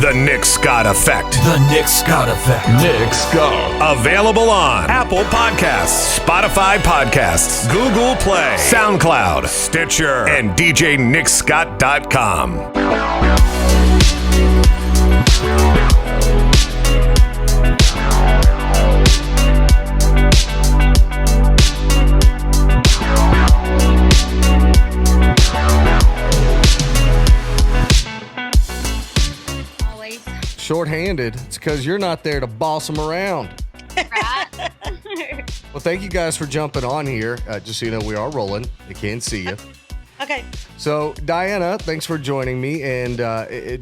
The Nick Scott Effect. The Nick Scott Effect. Nick Scott. Available on Apple Podcasts, Spotify Podcasts, Google Play, SoundCloud, Stitcher, and DJNickScott.com. Short-handed. It's because you're not there to boss them around. Right? Well, thank you guys for jumping on here. Just so you know, we are rolling. I can't see you. Okay. So, Diana, thanks for joining me. And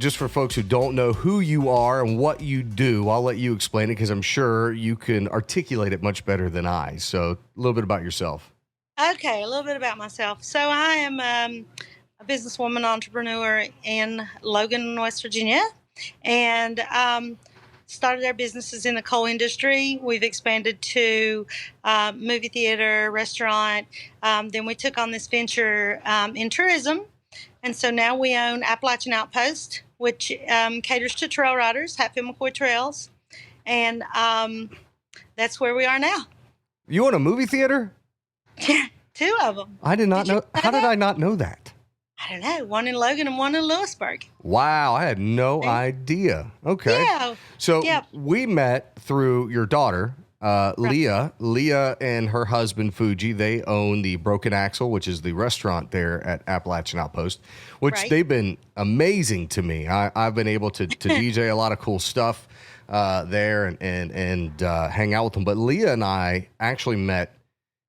just for folks who don't know who you are and what you do, I'll let you explain it because I'm sure you can articulate it much better than I. So, a little bit about yourself. Okay, a little bit about myself. So I am a businesswoman, entrepreneur in Logan, West Virginia, and started our businesses in the coal industry. We've expanded to movie theater, restaurant. Then we took on this venture in tourism. And so now we own Appalachian Outpost, which caters to trail riders, Hatfield-McCoy Trails. And that's where we are now. You own a movie theater? Yeah, 2 of them. I did not know. How did I not know that? I don't know. One in Logan and one in Lewisburg. Wow, I had no idea. Okay. Yeah. So we met through your daughter, Leah. Leah and her husband, Fuji, they own the Broken Axle, which is the restaurant there at Appalachian Outpost, which they've been amazing to me. I've been able to DJ a lot of cool stuff there and hang out with them. But Leah and I actually met,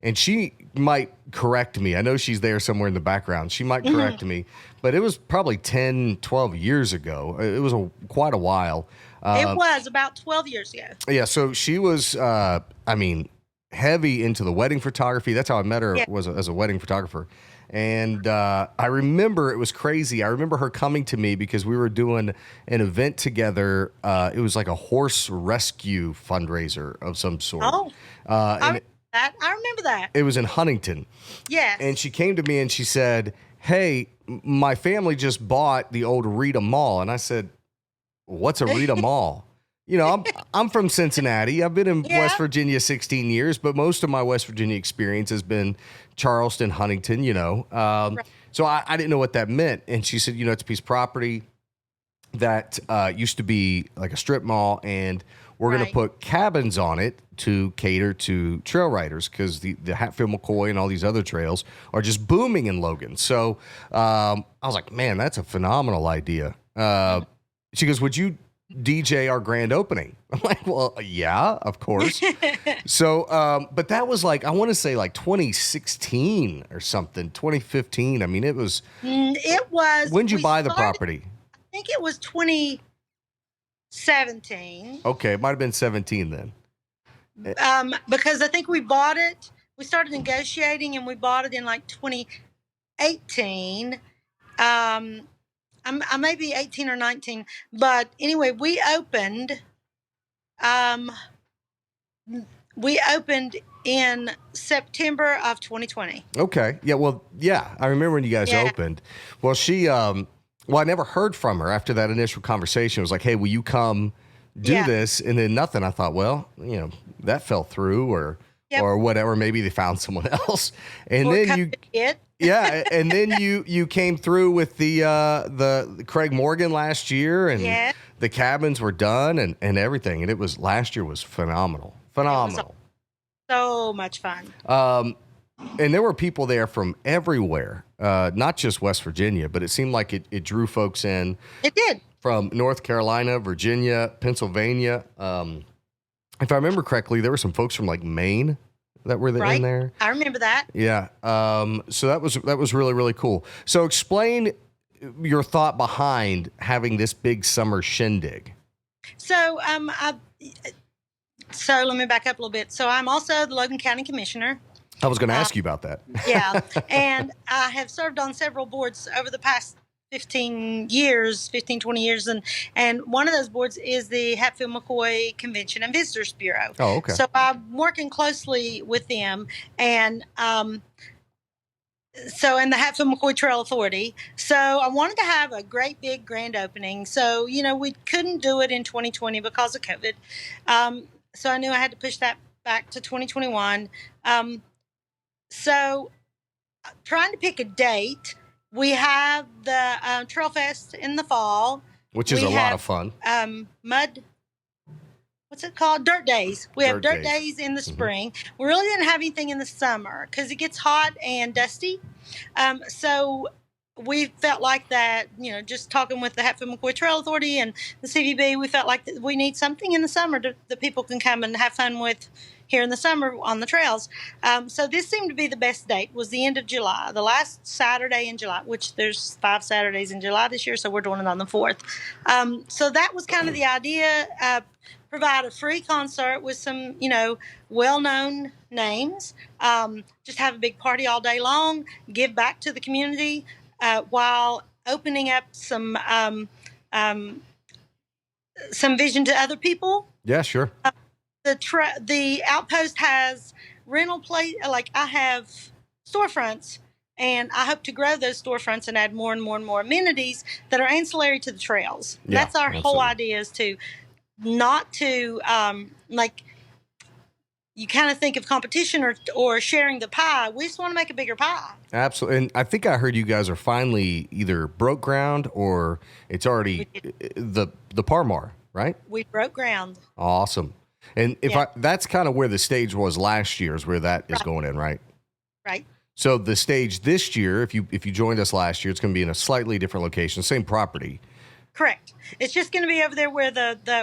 and she might correct me. I know she's there somewhere in the background. She might correct me, but it was probably 10, 12 years ago. It was quite a while. It was about 12 years ago. Yeah, so she was, heavy into the wedding photography. That's how I met her, was as a wedding photographer. And I remember it was crazy. I remember her coming to me because we were doing an event together. It was like a horse rescue fundraiser of some sort. Oh, I remember that. It was in Huntington. Yes. And she came to me and she said, "Hey, my family just bought the old Rita Mall." And I said, "What's a Rita Mall?" You know, I'm from Cincinnati. I've been in West Virginia 16 years, but most of my West Virginia experience has been Charleston, Huntington, you know. So I didn't know what that meant. And she said, it's a piece of property that used to be like a strip mall, and we're going to put cabins on it to cater to trail riders because the Hatfield-McCoy and all these other trails are just booming in Logan. So I was like, man, that's a phenomenal idea. She goes, "Would you DJ our grand opening?" I'm like, "Well, yeah, of course." So, but that was like, I want to say like 2016 or something, 2015. I mean, it was. It was. When did you buy the property? I think it was 2017. Okay, it might have been 17 then. Because I think we bought it. We started negotiating and we bought it in like 2018. I may be 18 or 19, but anyway, we opened in September of 2020. Okay. Yeah. Well, yeah, I remember when you guys opened. Well, I never heard from her after that initial conversation. It was like, "Hey, will you come do this?" And then nothing. I thought, well, that fell through or whatever. Maybe they found someone else. And then and then you came through with the Craig Morgan last year, and the cabins were done and everything. And last year was phenomenal. Phenomenal. So much fun. And there were people there from everywhere, not just West Virginia, but it seemed like it drew folks in. It did. From North Carolina, Virginia, Pennsylvania. If I remember correctly, there were some folks from like Maine that were in there. I remember that. Yeah. So that was really, really cool. So explain your thought behind having this big summer shindig. So so let me back up a little bit. So I'm also the Logan County Commissioner. I was going to ask you about that. Yeah. And I have served on several boards over the past 20 years, and one of those boards is the Hatfield-McCoy Convention and Visitors Bureau. Oh, okay. So I'm working closely with them, and and the Hatfield McCoy Trail Authority. So I wanted to have a great big grand opening. So, we couldn't do it in 2020 because of COVID. So I knew I had to push that back to 2021. So trying to pick a date. We have the Trail Fest in the fall. Which is a lot of fun. What's it called? Dirt Days. We have Dirt Days in the Mm-hmm. spring. We really didn't have anything in the summer because it gets hot and dusty. So we felt like that, just talking with the Hatfield McCoy Trail Authority and the CVB, we felt like that we need something in the summer that people can come and have fun with here in the summer on the trails. So this seemed to be the best date, was the end of July, the last Saturday in July, which there's 5 Saturdays in July this year, so we're doing it on the 4th. So that was kind of the idea. Provide a free concert with some, well-known names. Just have a big party all day long. Give back to the community while opening up some vision to other people. Yeah, sure. The Outpost has rental place. Like I have storefronts, and I hope to grow those storefronts and add more and more and more amenities that are ancillary to the trails. Yeah, That's our absolutely. whole idea, is to not to you kind of think of competition or sharing the pie. We just want to make a bigger pie. Absolutely. And I think I heard you guys are finally either broke ground or it's already the Parmar, right? We broke ground. Awesome. And that's kind of where the stage was last year, is where that is going in, right? Right. So the stage this year, if you joined us last year, it's going to be in a slightly different location, same property. Correct. It's just going to be over there where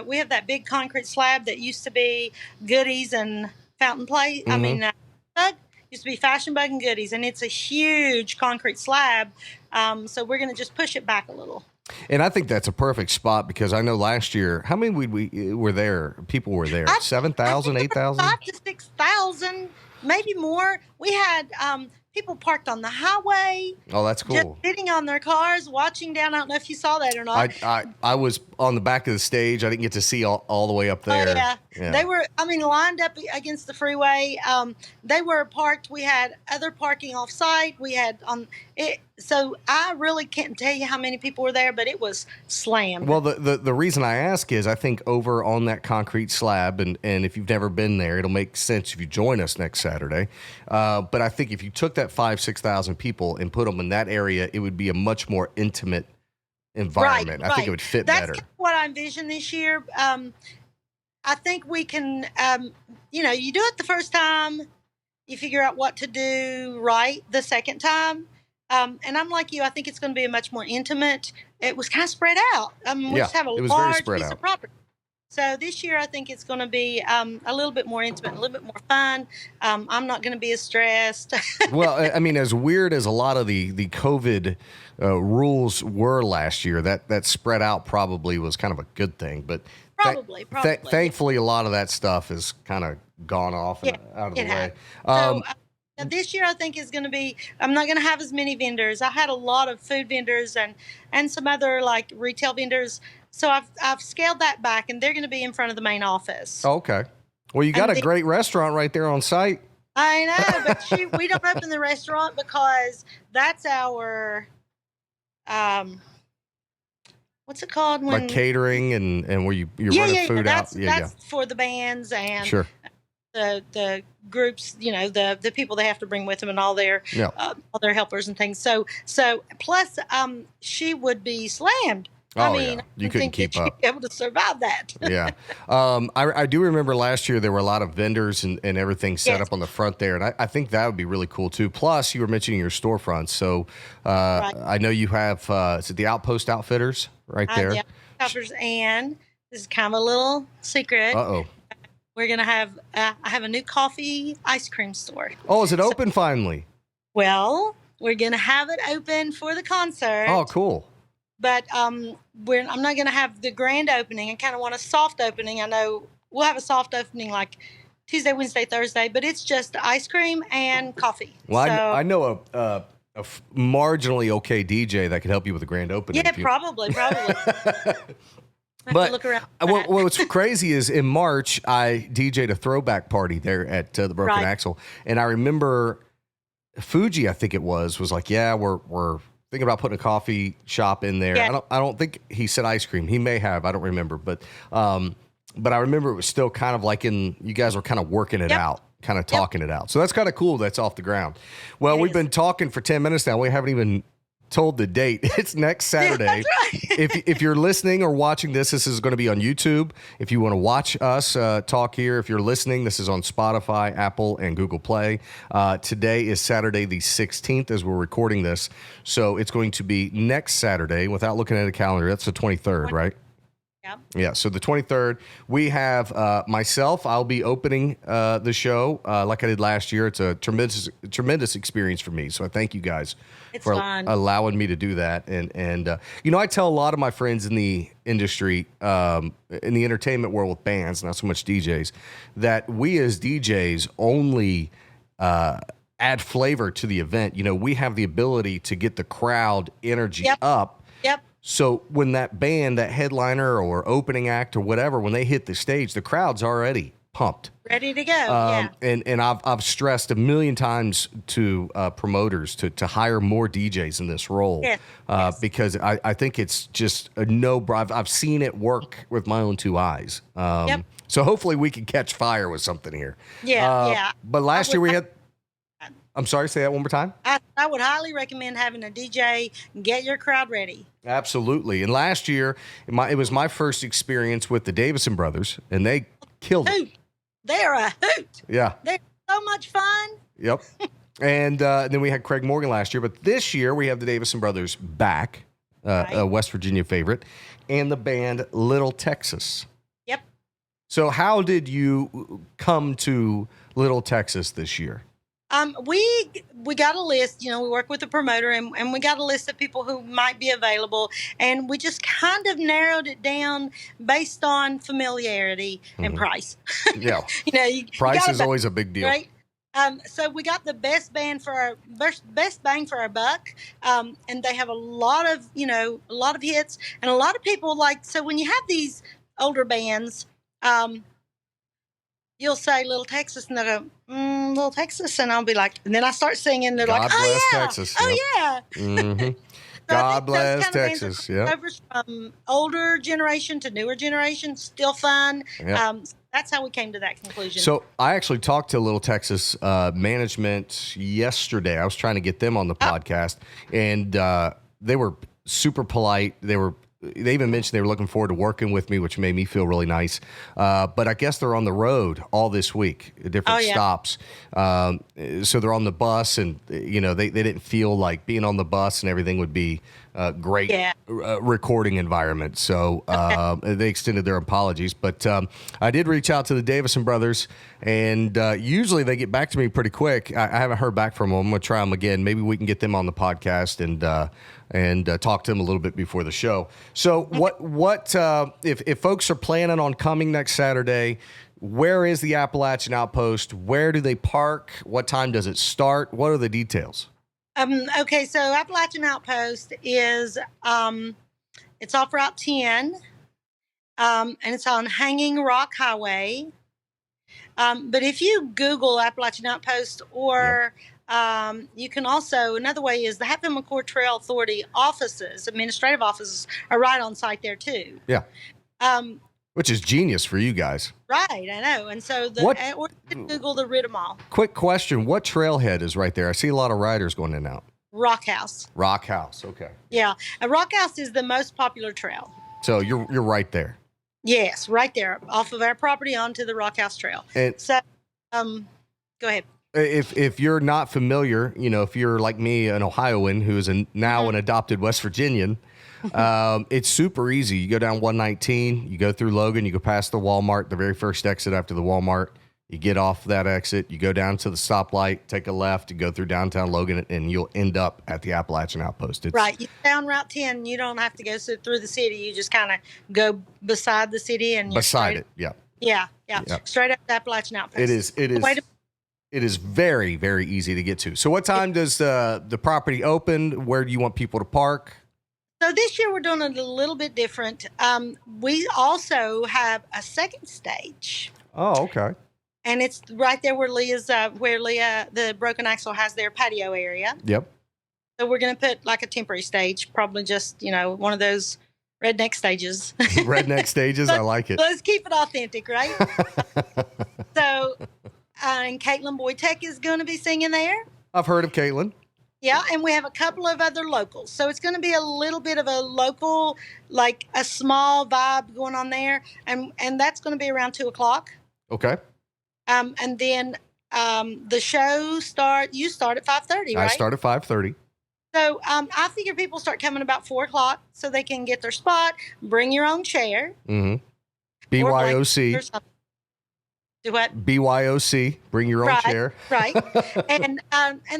we have that big concrete slab that used to be Goodies and Fountain Play. Mm-hmm. Bug used to be Fashion Bug and Goodies, and it's a huge concrete slab. So we're going to just push it back a little. And I think that's a perfect spot because I know last year, how many were there? People were there. 7,000, 8,000? 5,000 to 6,000, maybe more. We had people parked on the highway. Oh, that's cool. Just sitting on their cars, watching down. I don't know if you saw that or not. I was on the back of the stage. I didn't get to see all the way up there. Oh, yeah. They were, lined up against the freeway. They were parked. We had other parking off site. We had on it. So I really can't tell you how many people were there, but it was slammed. Well, the reason I ask is I think over on that concrete slab, and if you've never been there, it'll make sense if you join us next Saturday. But I think if you took that 6,000 people and put them in that area, it would be a much more intimate environment. Right. I think it would fit better. That's what I envision this year. I think we can, you do it the first time, you figure out what to do right the second time. And I'm like you, I think it's going to be a much more intimate. It was kind of spread out. We just have a large piece of property. So this year, I think it's going to be a little bit more intimate, a little bit more fun. I'm not going to be as stressed. Well, as weird as a lot of the COVID rules were last year, that spread out probably was kind of a good thing. But probably. Thankfully, a lot of that stuff is kind of gone off and out of the way. Now this year, I think is going to be, I'm not going to have as many vendors. I had a lot of food vendors and some other like retail vendors. So I've scaled that back, and they're going to be in front of the main office. Okay. Well, you got a great restaurant right there on site. I know, but we don't open the restaurant because that's our, what's it called? Like catering and where you're running food out. That's for the bands and sure. The groups, the people they have to bring with them and all their helpers and things. So plus she would be slammed. You couldn't keep up. Be able to survive that. Yeah. I do remember last year there were a lot of vendors and everything set up on the front there. And I think that would be really cool too. Plus you were mentioning your storefronts. So right. I know you have, is it the Outpost Outfitters right there? Yeah, Outfitters, and this is kind of a little secret. Uh-oh. We're going to have, I have a new coffee ice cream store. Oh, is it open finally? Well, we're going to have it open for the concert. Oh, cool. But I'm not going to have the grand opening. I kind of want a soft opening. I know we'll have a soft opening like Tuesday, Wednesday, Thursday, but it's just ice cream and coffee. Well, so, I know a marginally okay DJ that could help you with a grand opening. Yeah, probably. But look around what's crazy is in March, I DJ'd a throwback party there at the Broken Axle. And I remember Fuji, I think it was like, yeah, we're thinking about putting a coffee shop in there. Yeah. I don't think he said ice cream. He may have. I don't remember, but I remember it was still kind of like you guys were kind of working it out, kind of talking it out. So that's kind of cool. That's off the ground. Well, we've been talking for 10 minutes now. We haven't even told the date. It's next Saturday. Yeah, that's right. If you're listening or watching this is going to be on YouTube. If you want to watch us talk here, if you're listening, this is on Spotify, Apple, and Google Play. Today is Saturday the 16th as we're recording this. So it's going to be next Saturday. Without looking at a calendar, that's the 23rd, right? Yeah, so the 23rd, we have myself. I'll be opening the show like I did last year. It's a tremendous experience for me. So I thank you guys for allowing me to do that. And I tell a lot of my friends in the industry, in the entertainment world with bands, not so much DJs, that we as DJs only add flavor to the event. We have the ability to get the crowd energy up. Yep. So when that band, that headliner or opening act or whatever, when they hit the stage, the crowd's already pumped, ready to go. And I've stressed a million times to promoters to hire more DJs in this role, because I think it's just a I've seen it work with my own two eyes. So hopefully we can catch fire with something here. But last year we had. I'm sorry, say that one more time. I would highly recommend having a DJ get your crowd ready. Absolutely. And last year, it was my first experience with the Davisson brothers, and they killed it. They are a hoot. Yeah. They're so much fun. Yep. And then we had Craig Morgan last year, but this year we have the Davisson brothers back, a West Virginia favorite, and the band Little Texas. Yep. So how did you come to Little Texas this year? We got a list, we work with a promoter and we got a list of people who might be available, and we just kind of narrowed it down based on familiarity and price. Yeah. Price is always a big deal. Right. So we got the best band for our best bang for our buck. And they have a lot of hits, and a lot of people so when you have these older bands, you'll say Little Texas, and they'll go, Little Texas, and I'll be like, and then I start singing, and they're God like, bless oh yeah, Texas. oh yeah. Mm-hmm. God bless Texas. Yeah. From older generation to newer generation, still fun. Yep. That's how we came to that conclusion. So I actually talked to Little Texas management yesterday. I was trying to get them on the podcast, and they were super polite. They even mentioned they were looking forward to working with me, which made me feel really nice. But I guess they're on the road all this week, different stops. So they're on the bus, and they didn't feel like being on the bus and everything would be a great recording environment. So they extended their apologies. But I did reach out to the Davisson brothers, and usually they get back to me pretty quick. I haven't heard back from them. I'm going to try them again. Maybe we can get them on the podcast and talk to them a little bit before the show. So if folks are planning on coming next Saturday, where is the Appalachian Outpost? Where do they park? What time does it start? What are the details? Okay, so Appalachian Outpost is it's off Route 10, and it's on Hanging Rock Highway. But if you Google Appalachian Outpost, or you can also, another way is the Hatfield McCord Trail Authority offices, administrative offices, are right on site there too. Yeah. Which is genius for you guys. Right, I know. And so or you can Google the Rid 'em All. Quick question. What trailhead is right there? I see a lot of riders going in and out. Rock House. Rock House, okay. Yeah. Rock House is the most popular trail. So you're right there. Yes, right there, off of our property onto the Rock House Trail. And so, go ahead. If you're not familiar, if you're like me, an Ohioan who is now an adopted West Virginian, it's super easy. You go down 119, you go through Logan, you go past the Walmart, the very first exit after the Walmart. You get off that exit, you go down to the stoplight, take a left, you go through downtown Logan, and you'll end up at the Appalachian Outpost. Right. You down Route 10, you don't have to go through the city. You just kind of go beside the city. And beside it, yeah. Yeah. Straight up the Appalachian Outpost. It is very, very easy to get to. So what time does the property open? Where do you want people to park? So this year we're doing it a little bit different. We also have a second stage. Oh, okay. And it's right there where Leah, the Broken Axle, has their patio area. Yep. So we're going to put like a temporary stage, probably just, one of those redneck stages. Redneck stages, I like it. Let's keep it authentic, right? So, and Caitlin Boytek is going to be singing there. I've heard of Caitlin. Yeah, and we have a couple of other locals. So it's going to be a little bit of a local, like a small vibe going on there. And that's going to be around 2:00. Okay. And then the show you start at 5:30, right? I start at 5:30. So I figure people start coming about 4:00 so they can get their spot. Bring your own chair. Mm-hmm. BYOC. Do what? BYOC. Bring your own chair. Right. And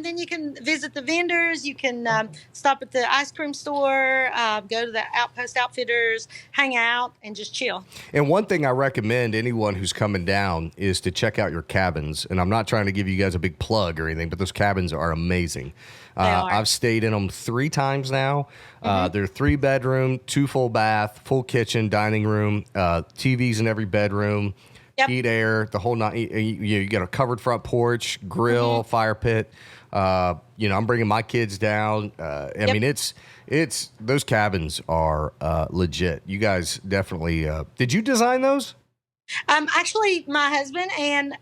then you can visit the vendors. You can stop at the ice cream store, go to the Outpost Outfitters, hang out, and just chill. And one thing I recommend anyone who's coming down is to check out your cabins. And I'm not trying to give you guys a big plug or anything, but those cabins are amazing. I've stayed in them 3 times now. They're 3-bedroom, 2 full bath, full kitchen, dining room, TVs in every bedroom. Yep. Heat, air, the whole night. You got a covered front porch, grill, fire pit. I'm bringing my kids down. I mean, it's those cabins are legit. You guys definitely. Did you design those? Actually, my husband and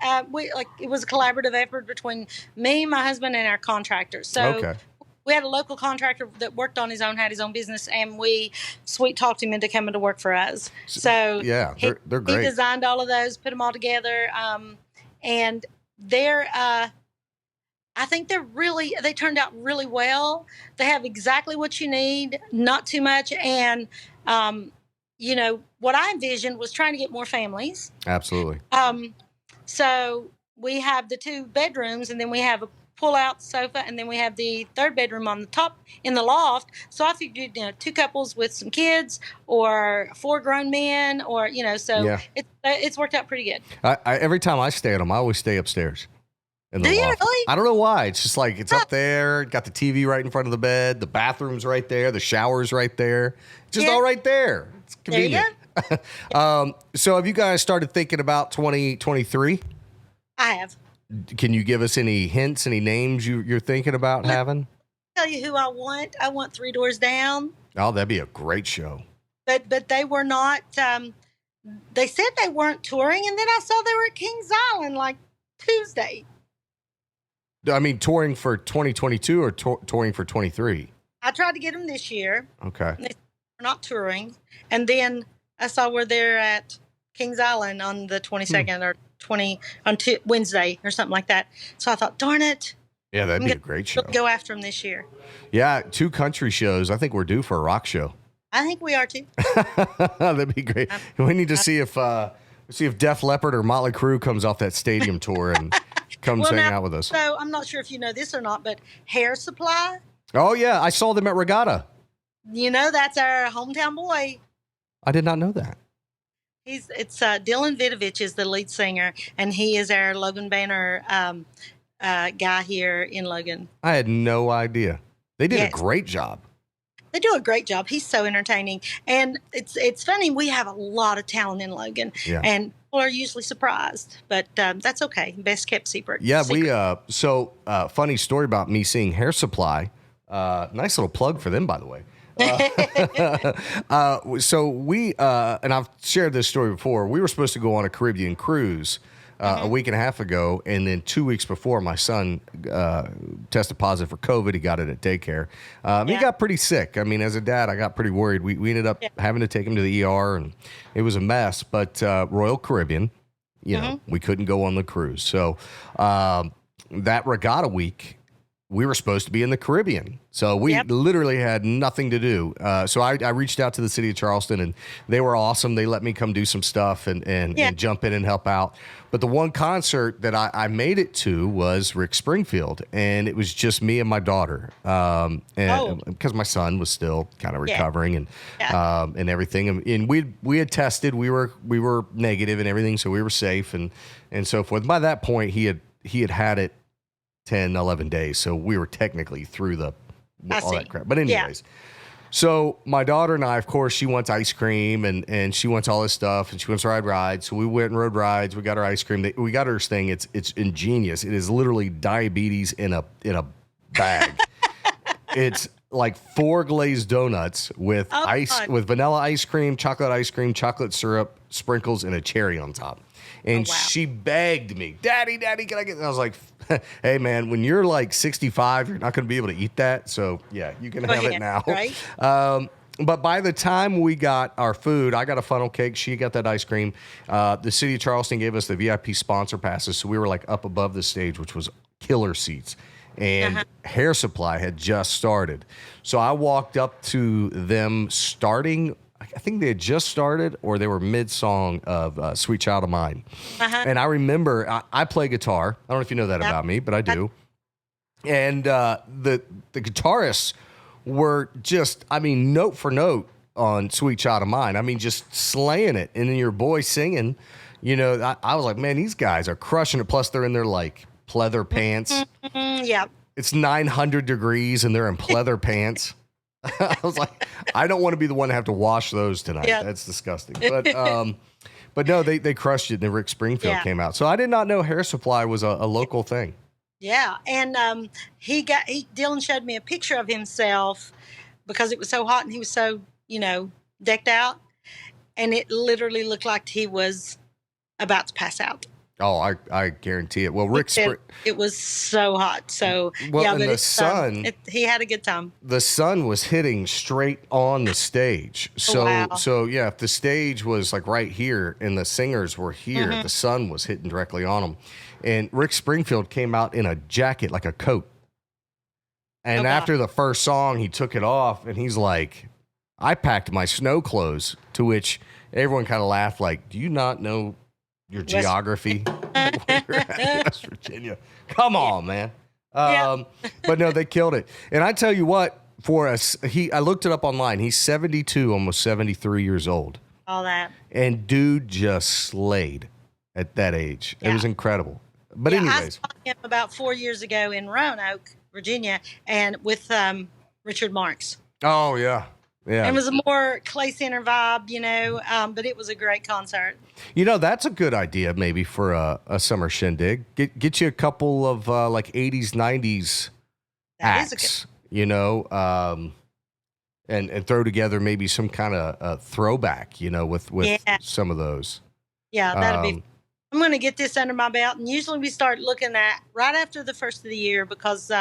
it was a collaborative effort between me, my husband, and our contractors. So we had a local contractor that worked on his own, had his own business, and we sweet talked him into coming to work for us. So yeah, they're great. He designed all of those, put them all together, and they're. I think they turned out really well. They have exactly what you need, not too much, and what I envisioned was trying to get more families. Absolutely. So we have the 2 bedrooms, and then we have a pull-out sofa, and then we have the 3rd bedroom on the top in the loft. So I figured, 2 couples with some kids, or 4 grown men, or it's worked out pretty good. Every time I stay at them, I always stay upstairs. Do you really? I don't know why. It's just like it's up there. Got the TV right in front of the bed. The bathroom's right there. The shower's right there. It's just all right there. It's convenient. There you go. So have you guys started thinking about 2023? I have. Can you give us any hints, any names you're thinking about having? I'll tell you who I want. I want 3 Doors Down. Oh, that'd be a great show. But they were not. They said they weren't touring, and then I saw they were at Kings Island like Tuesday. I mean, touring for 2022 or touring for 23? I tried to get them this year. Okay. They're not touring. And then I saw where they're at Kings Island on the 22nd or on Wednesday or something like that. So I thought, darn it. Yeah, that'd be a great show. Go after them this year. Yeah, 2 country shows. I think we're due for a rock show. I think we are too. That'd be great. We need to see if Def Leppard or Motley Crue comes off that stadium tour and comes hang out with us. So I'm not sure if you know this or not, but Hair Supply. Oh yeah, I saw them at Regatta. That's our hometown boy. I did not know that. It's Dylan Vidovich is the lead singer, and he is our Logan Banner guy here in Logan. I had no idea. They did a great job. They do a great job. He's so entertaining, and it's funny. We have a lot of talent in Logan, and people are usually surprised, but that's okay. Best kept secret. Yeah, funny story about me seeing Hair Supply. Nice little plug for them, by the way. So we and I've shared this story before. We were supposed to go on a Caribbean cruise a week and a half ago, and then 2 weeks before, my son tested positive for COVID. He got it at daycare. He got pretty sick. I mean, as a dad, I got pretty worried. We ended up having to take him to the ER, and it was a mess. But Royal Caribbean, we couldn't go on the cruise. So that regatta week, we were supposed to be in the Caribbean. So we literally had nothing to do. So I reached out to the city of Charleston, and they were awesome. They let me come do some stuff and jump in and help out. But the one concert that I made it to was Rick Springfield, and it was just me and my daughter. Because my son was still kind of recovering and everything. And we had tested. We were negative and everything, so we were safe and so forth. By that point, he had it 10, 11 days. So we were technically through all that crap. But anyways, So my daughter and I, of course, she wants ice cream and she wants all this stuff and she wants to ride rides. So we went and rode rides. We got her ice cream. We got her thing. It's ingenious. It is literally diabetes in a bag. It's like 4 glazed donuts with with vanilla ice cream, chocolate syrup, sprinkles, and a cherry on top. And she begged me, Daddy, can I get? And I was like, hey, man, when you're like 65, you're not going to be able to eat that. So, yeah, you can have it now. Right? But by the time we got our food, I got a funnel cake. She got that ice cream. The city of Charleston gave us the VIP sponsor passes. So we were like up above the stage, which was killer seats. And Hair Supply had just started. So I walked up to them starting. I think they had just started or they were mid-song of Sweet Child of Mine. And I remember, I play guitar. I don't know if you know that about me, but I do. And the guitarists were just, I mean, note for note on Sweet Child of Mine. I mean, just slaying it. And then your boy singing, you know, I was like, man, these guys are crushing it. Plus they're in their like pleather pants. Yeah. It's 900 degrees and they're in pleather pants. I was like, I don't want to be the one to have to wash those tonight. Yeah. That's disgusting. But no, they crushed it. And Rick Springfield came out. So I did not know Hair Supply was a local thing. Yeah. And Dylan showed me a picture of himself because it was so hot and he was so, you know, decked out. And it literally looked like he was about to pass out. Oh, I guarantee it. Well, it was so hot. So, and the sun, he had a good time. The sun was hitting straight on the stage. So, yeah, if the stage was like right here and the singers were here, the sun was hitting directly on them. And Rick Springfield came out in a jacket, like a coat. And after the first song, he took it off and he's like, I packed my snow clothes, to which everyone kind of laughed like, do you not know your geography? We're at West Virginia. Come on, man. But no, they killed it. And I tell you what, for us, I looked it up online. He's 72, almost 73 years old. All that. And dude just slayed at that age. Yeah. It was incredible. But anyways. I saw him about 4 years ago in Roanoke, Virginia, and with Richard Marx. Oh, yeah. Yeah. It was a more Clay Center vibe, you know, but it was a great concert. You know, that's a good idea maybe for a summer shindig. Get you a couple of like 80s, 90s acts, you know, and throw together maybe some kind of throwback, you know, with some of those. Yeah, that'd be. I'm going to get this under my belt. And usually we start looking at right after the first of the year because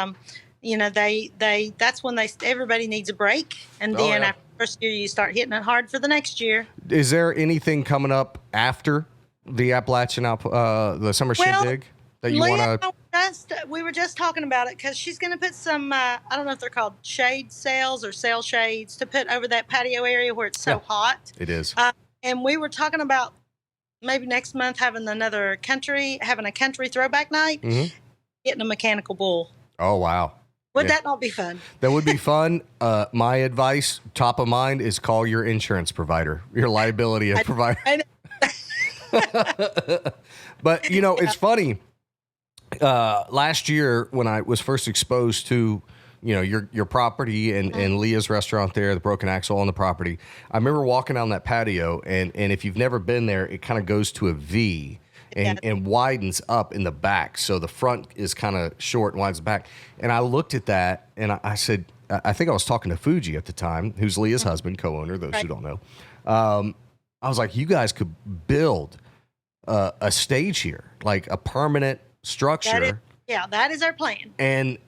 you know, that's when everybody needs a break. And then after the first year, you start hitting it hard for the next year. Is there anything coming up after the Appalachian the Summer Shindig that you want to? We were just talking about it because she's going to put some, I don't know if they're called shade sails or sail shades to put over that patio area where it's so hot. It is. And we were talking about maybe next month having a country throwback night, getting a mechanical bull. Oh, wow. Would that not be fun? That would be fun. My advice, top of mind, is call your insurance provider, your liability provider. But, you know, it's funny. Last year, when I was first exposed to, you know, your property and Leah's restaurant there, the Broken Axle on the property, I remember walking down that patio, and if you've never been there, it kind of goes to a V. And widens up in the back. So the front is kind of short and widens back. And I looked at that and I said, I think I was talking to Fuji at the time, who's Leah's husband, co-owner, those who don't know. I was like, you guys could build a stage here, like a permanent structure. That is our plan. And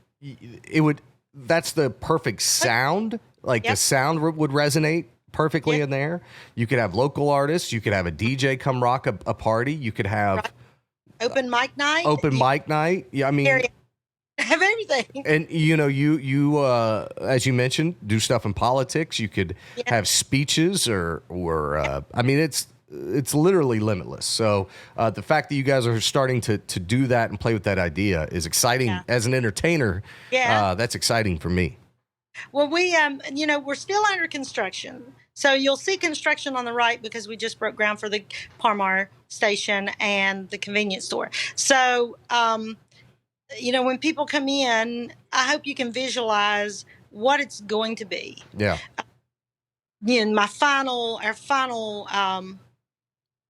that's the perfect sound. Like the sound would resonate perfectly in there. You could have local artists. You could have a DJ come rock a party. You could have open mic night. Yeah, I mean, have everything. And you know, you as you mentioned, do stuff in politics. You could have speeches or I mean, it's literally limitless. So the fact that you guys are starting to do that and play with that idea is exciting as an entertainer. That's exciting for me. Well, we you know, we're still under construction. So you'll see construction on the right because we just broke ground for the Parmar station and the convenience store. So, you know, when people come in, I hope you can visualize what it's going to be. Yeah. our final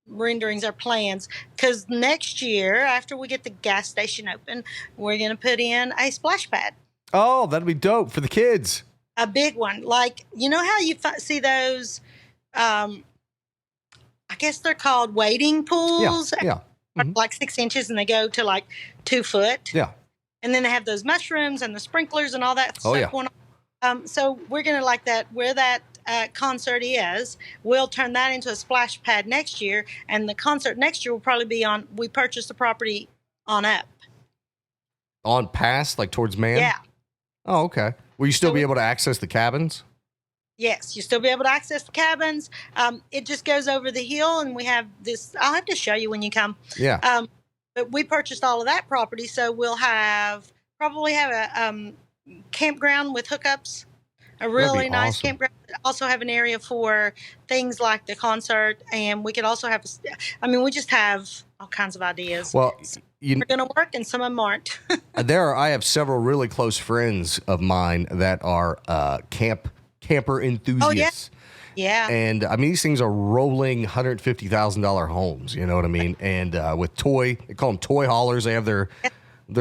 renderings, our plans, because next year, after we get the gas station open, we're going to put in a splash pad. Oh, that'd be dope for the kids. A big one. Like, you know how you see those, I guess they're called wading pools? Yeah. Mm-hmm. Like 6 inches, and they go to like 2 foot. Yeah. And then they have those mushrooms and the sprinklers and all that stuff going on. So we're going to, like that, where that concert is, we'll turn that into a splash pad next year. And the concert next year will probably be we purchased the property on up. On past, like towards Man? Yeah. Oh, okay. Will you still be able to access the cabins? Yes, you still be able to access the cabins. It just goes over the hill, and we have this. I'll have to show you when you come. Yeah. But we purchased all of that property, so we'll probably have a campground with hookups, a really nice campground. Also have an area for things like the concert, and we could also have. We just have all kinds of ideas. Well, they're going to work, and some of them aren't. I have several really close friends of mine that are camper enthusiasts. Oh, yeah. And these things are rolling $150,000 homes. You know what I mean? And with they call them toy haulers. They have their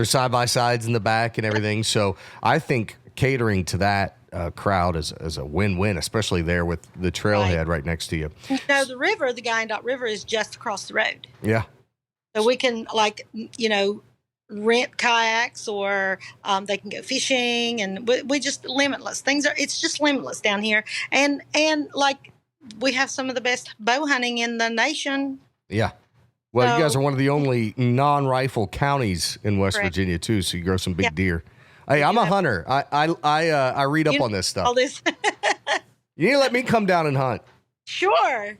side by sides in the back and everything. So I think catering to that crowd is a win-win, especially there with the trailhead right next to you. The river, the Guyandotte River, is just across the road. Yeah. So we can rent kayaks, or they can go fishing, and we just limitless. It's just limitless down here. And like we have some of the best bow hunting in the nation. Yeah. Well, you guys are one of the only non-rifle counties in West Virginia too, so you grow some big deer. Hey, I'm a hunter. I read up on this stuff. All this. You need to let me come down and hunt. Sure.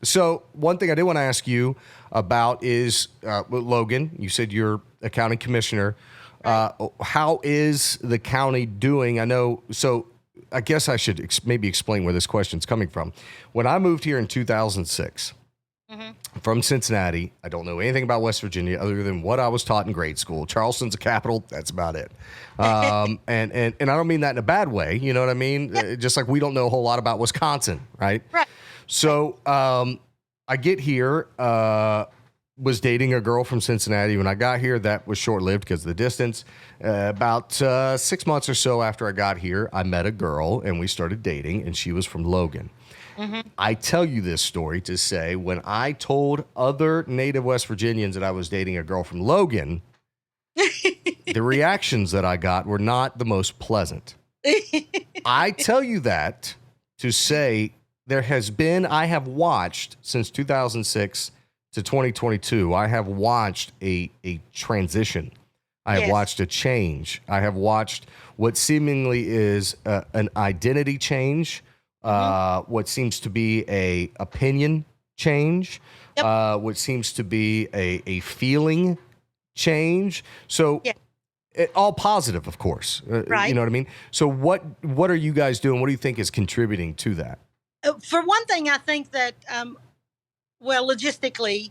So one thing I did want to ask you about is Logan. You said you're a county commissioner. Right. How is the county doing? I know. So I guess I should maybe explain where this question's coming from. When I moved here in 2006 from Cincinnati, I don't know anything about West Virginia other than what I was taught in grade school. Charleston's a capital. That's about it. And I don't mean that in a bad way. You know what I mean? Yep. Just like we don't know a whole lot about Wisconsin, right? Right. So I get here, was dating a girl from Cincinnati. When I got here, that was short-lived because of the distance. About 6 months or so after I got here, I met a girl, and we started dating, and she was from Logan. Mm-hmm. I tell you this story to say when I told other native West Virginians that I was dating a girl from Logan, the reactions that I got were not the most pleasant. I tell you that to say I have watched since 2006 to 2022, I have watched a transition. I have watched a change. I have watched what seemingly is an identity change, what seems to be a opinion change, what seems to be a feeling change. So all positive, of course. Right. You know what I mean? So what are you guys doing? What do you think is contributing to that? For one thing, I think that, logistically,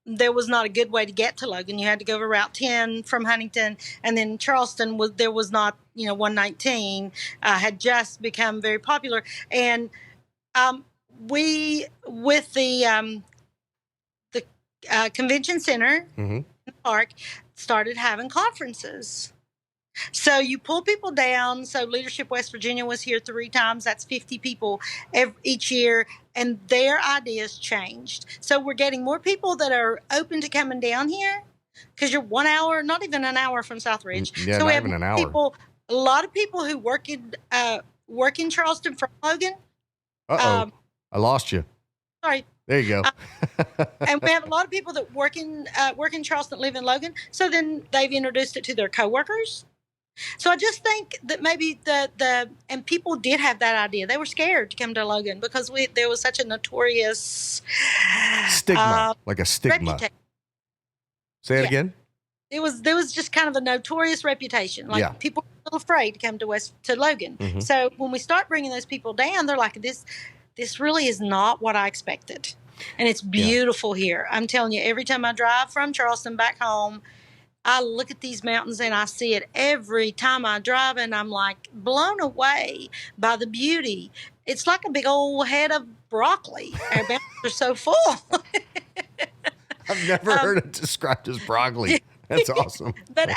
there was not a good way to get to Logan. You had to go to Route 10 from Huntington, and then Charleston there was not, 119 had just become very popular. And we, with the convention center in the park, started having conferences. So you pull people down. So Leadership West Virginia was here 3 times. That's 50 people each year. And their ideas changed. So we're getting more people that are open to coming down here because you're 1 hour, not even an hour from Southridge. Yeah, so not we have even an hour. A lot of people who work in Charleston from Logan. I lost you. Sorry. There you go. And we have a lot of people that work in Charleston, live in Logan. So then they've introduced it to their coworkers. So I just think that maybe and people did have that idea. They were scared to come to Logan because there was such a notorious stigma, like a stigma. Say it again. There was just kind of a notorious reputation. Like people were a little afraid to come to Logan. Mm-hmm. So when we start bringing those people down, they're like, this really is not what I expected. And it's beautiful here. I'm telling you, every time I drive from Charleston back home, I look at these mountains and I see it every time I drive, and I'm like blown away by the beauty it's like a big old head of broccoli. Our bellies are so full. I've never heard it described as broccoli. That's awesome. But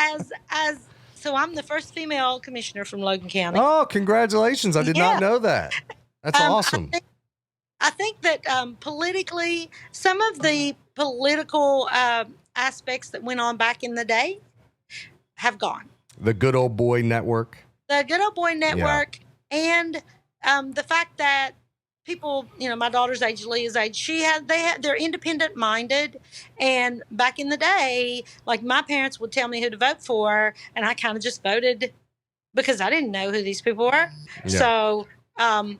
so I'm the first female commissioner from Logan County. Oh, congratulations. I did not know that. That's awesome. I think that politically, some of the political aspects that went on back in the day have gone. The Good Old Boy Network. The Good Old Boy Network, and the fact that people, my daughter's age, Leah's age, they're independent minded. And back in the day, like my parents would tell me who to vote for, and I kind of just voted because I didn't know who these people were. Yeah. So I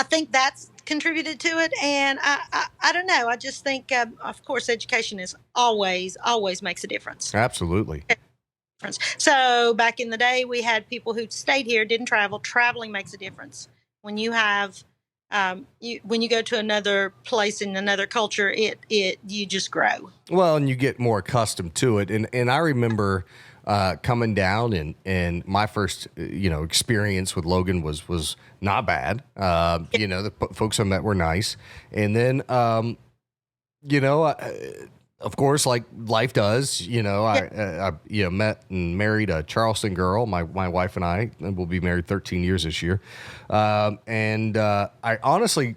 think that's contributed to it. And I don't know. I just think, of course, education is always makes a difference. Absolutely. So back in the day, we had people who stayed here, didn't travel. Traveling makes a difference. When you have, when you go to another place in another culture, you just grow. Well, and you get more accustomed to it. And I remember coming down, and my first experience with Logan was not bad. The folks I met were nice, and then of course, like life does, I met and married a Charleston girl. My wife and I, and we'll be married 13 years this year. And I honestly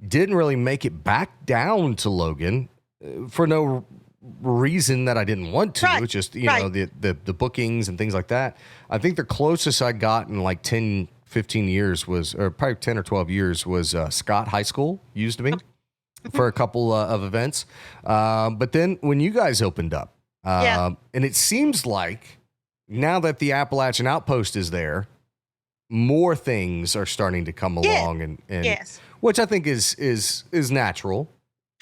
didn't really make it back down to Logan for no reason that I didn't want to. Right. It's just, the bookings and things like that. I think the closest I got in like 10, 15 years or probably 10 or 12 years was Scott High School used me. For a couple of events. But then when you guys opened up, and it seems like now that the Appalachian Outpost is there, more things are starting to come along, and yes, which I think is natural.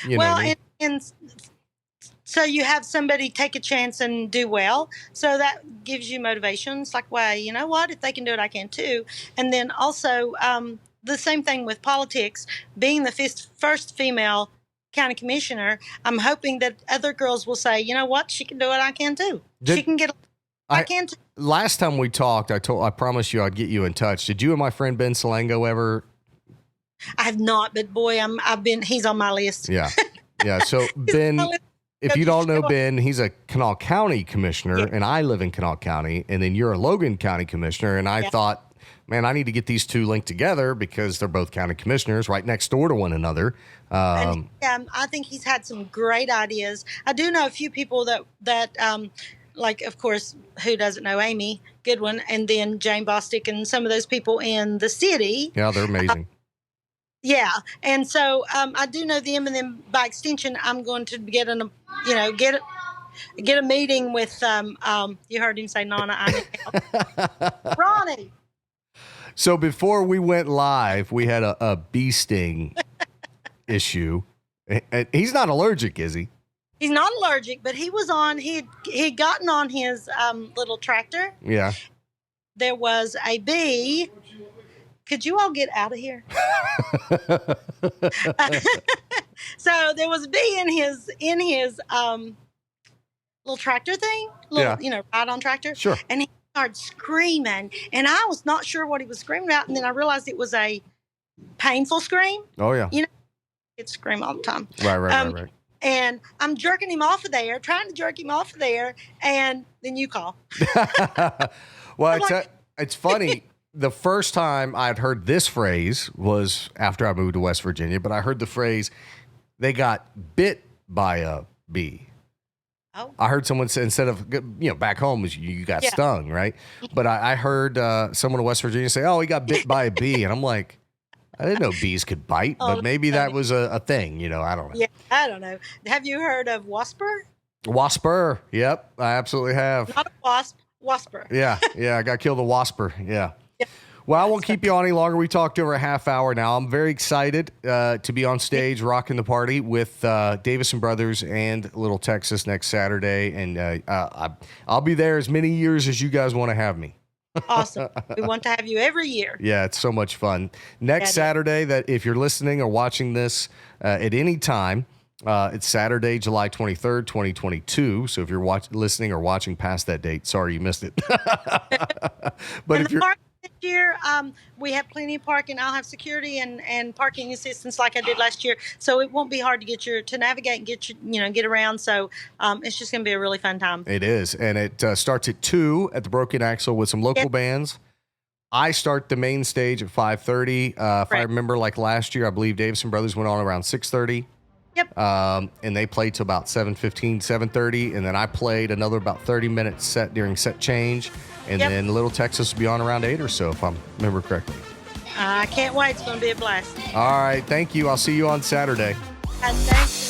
And so you have somebody take a chance and do well. So that gives you motivation. It's like, well, you know what? If they can do it, I can too. And then also, the same thing with politics. Being the first female county commissioner, I'm hoping that other girls will say, you know what, she can do it, I can too. She can get. I can too. Last time we talked, I promised you I'd get you in touch. Did you and my friend Ben Salango ever? I have not, but boy, he's on my list. Yeah. So Ben, if you don't know Ben, he's a Kanawha County commissioner, and I live in Kanawha County, and then you're a Logan County commissioner, and I thought, man, I need to get these two linked together because they're both county commissioners right next door to one another. I think he's had some great ideas. I do know a few people that like, of course, who doesn't know Amy Goodwin, and then Jane Bostic and some of those people in the city. Yeah, they're amazing. And so I do know them, and then by extension, I'm going to get a meeting with, you heard him say Nana, Ronnie. So before we went live, we had a bee sting issue. He's not allergic, is he? He's not allergic, but he was on. He'd gotten on his little tractor. Yeah. There was a bee. Could you all get out of here? So there was a bee in his little tractor thing. Ride on tractor. Sure. And he started screaming, and I was not sure what he was screaming about, and then I realized it was a painful scream. Oh yeah. It scream all the time. Right. And I'm jerking him off of there, trying to jerk him off of there, and then you call. Well, it's funny. The first time I'd heard this phrase was after I moved to West Virginia, but I heard the phrase, they got bit by a bee. Oh. I heard someone say, instead of, back home, you got stung, right? But I heard someone in West Virginia say, oh, he got bit by a bee. And I'm like, I didn't know bees could bite, but maybe that was a thing, I don't know. Yeah, I don't know. Have you heard of wasper? Wasper, yep, I absolutely have. Not a wasp, wasper. Yeah, I got killed a wasper, yeah. Well, I won't keep you on any longer. We talked over a half hour now. I'm very excited to be on stage rocking the party with Davisson Brothers and Little Texas next Saturday. And I'll be there as many years as you guys want to have me. Awesome. We want to have you every year. Yeah, it's so much fun. Next Saturday, that if you're listening or watching this at any time, it's Saturday, July 23rd, 2022. So if you're listening or watching past that date, sorry you missed it. But if you're... year, we have plenty of parking. I'll have security and parking assistance like I did last year, so it won't be hard to navigate and get around. So it's just going to be a really fun time. It is, and it starts at 2 at the Broken Axle with some local bands. I start the main stage at 5:30. If I remember, like last year, I believe Davisson Brothers went on around 6:30. Yep. And they played till about 7:15, 7:30, and then I played another about 30 minutes set during set change, and then Little Texas will be on around 8 or so, if I remember correctly. I can't wait. It's going to be a blast. All right, thank you. I'll see you on Saturday. Thanks.